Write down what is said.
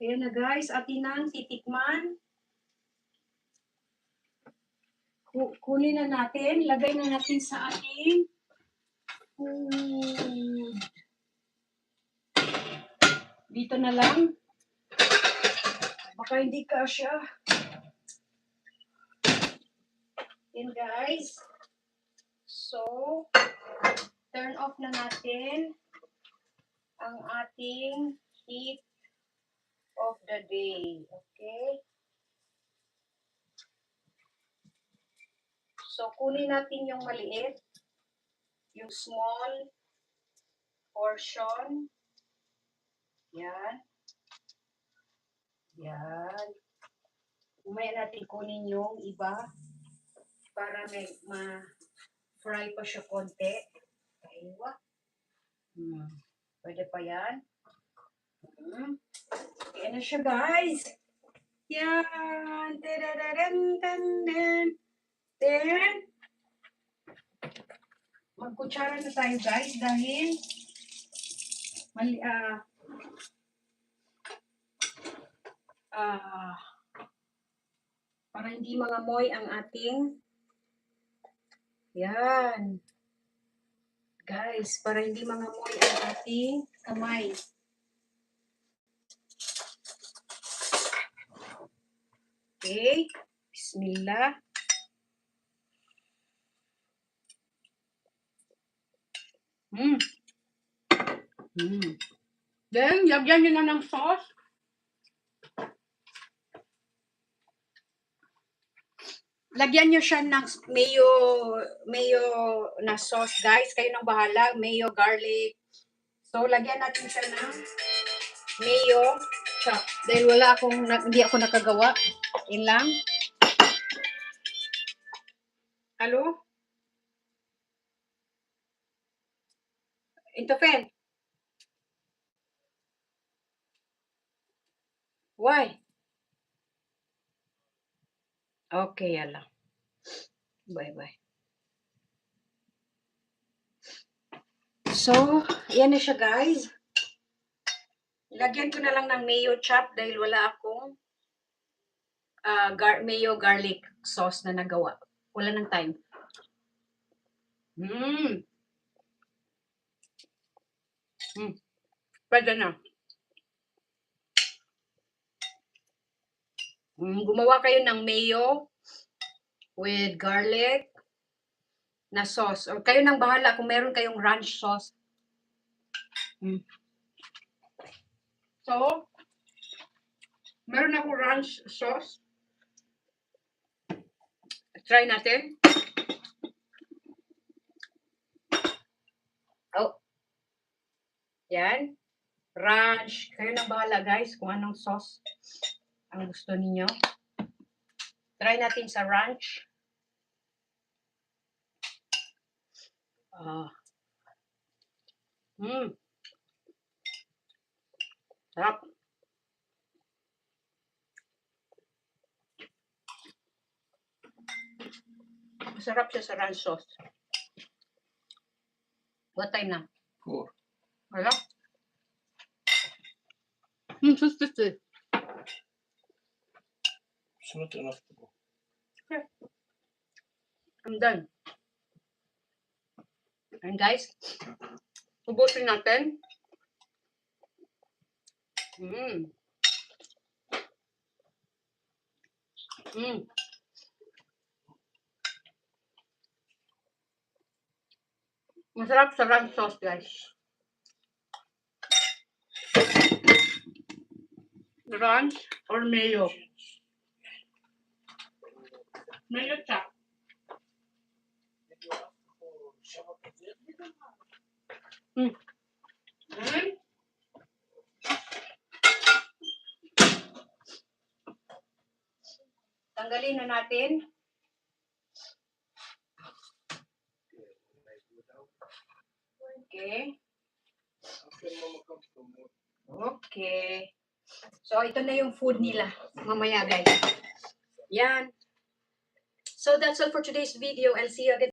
Ayan na guys, atin nang titikman. Kunin na natin, lagay na natin sa ating food. Dito na lang. Baka hindi kasya. Yan guys. So, turn off na natin ang ating heat of the day. Okay? So, kunin natin yung maliit, yung small portion. Yan. Yan. Umaya natin kunin yung iba para may ma-fry pa siya konti. Aywa. Pwede pa yan. Yan na siya guys. Yan. Then, magkutsara na tayo guys dahil para hindi mangamoy ang ating yan. Guys, para hindi mangamoy ang ating kamay. Okay. Bismillah. Then, lagyan nyo na ng sauce. Lagyan nyo siya ng mayo na sauce, guys. Kayo nang bahala. Mayo, garlic. So, lagyan natin siya ng mayo chop. Dahil hindi ako nakagawa. Yun lang. Hello? Intofel. Why? Okay, yala. Bye-bye. So, yan na siya guys. Lagyan ko na lang ng mayo chop dahil wala akong mayo garlic sauce na nagawa. Wala ng time. Pwede na. Gumawa kayo ng mayo with garlic na sauce. Or kayo nang bahala kung meron kayong ranch sauce. So, meron akong ranch sauce. Try natin. Oh. Yan. Ranch. Kayo nang bahala guys kung anong sauce ang gusto niyo. Try natin sa ranch. Sarap. Masarap siya sa ranch sauce. What time na? 4. Wala? It's not enough to go. Okay. I'm done. And guys, ubusin natin. Masarap sa ranch sauce, guys. Ranch or mayo? Mayo chop. Tanggalin na natin. Okay. Okay. So, ito na yung food nila. Mamaya, guys. Yan. So, that's all for today's video. I'll see you again.